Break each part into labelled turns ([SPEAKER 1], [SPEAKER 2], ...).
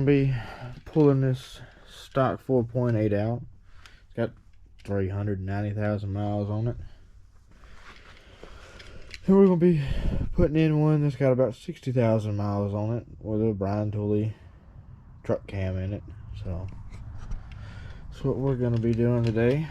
[SPEAKER 1] to be pulling this stock 4.8 out. It's got 390,000 miles on it. And we're going to be putting in one that's got about 60,000 miles on it with a Brian Tooley truck cam in it. So that's what we're going to be doing today.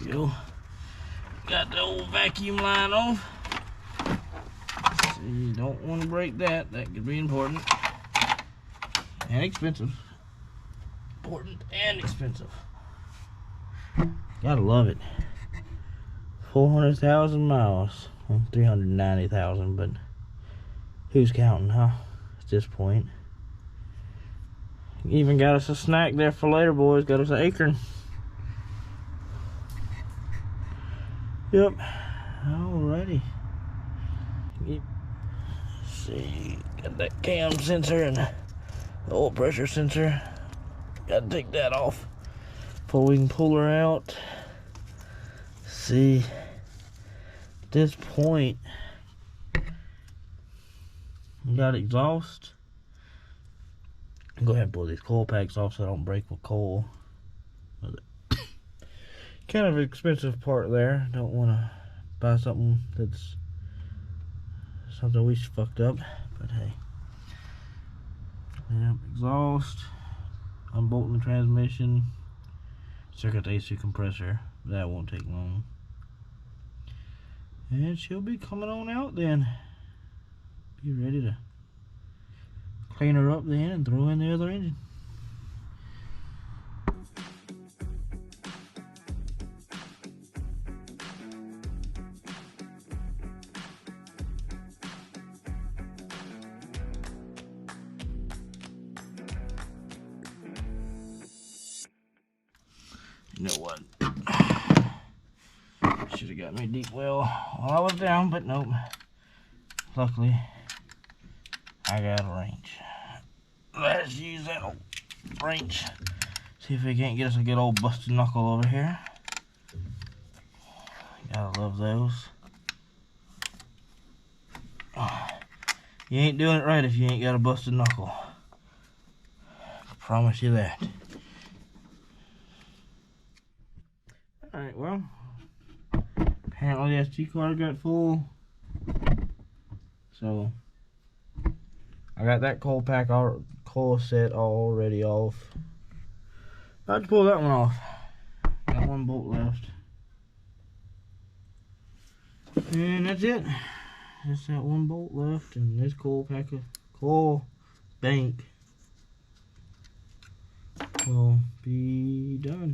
[SPEAKER 1] Go. Got the old vacuum line off. So you don't want to break that. That could be important and expensive. Important and expensive. Gotta love it. 400,000 miles. Well, 390,000, but who's counting, huh? At this point. Even got us a snack there for later, boys. Got us an acorn. Yep. Alrighty. Let's see. Got that cam sensor and the oil pressure sensor. Gotta take that off before we can pull her out. See, at this point, we got exhaust. Go ahead and pull these coil packs off so I don't break my coil. Kind of an expensive part there. Don't want to buy something that's something we fucked up, but hey. Yep, exhaust. Unbolting the transmission. Circuit the AC compressor. That won't take long. And she'll be coming on out then. Be ready to clean her up then and throw in the other engine. You know what? Should have got me deep well while I was down, but nope. Luckily, I got a wrench. Let's use that old wrench. See if we can't get us a good old busted knuckle over here. Gotta love those. You ain't doing it right if you ain't got a busted knuckle. I promise you that. Alright, well, apparently the SD card got full, so I got that coil pack, coil set already off. About to pull that one off. Got one bolt left, and that's it. Just that one bolt left, and this coil pack of coil bank will be done.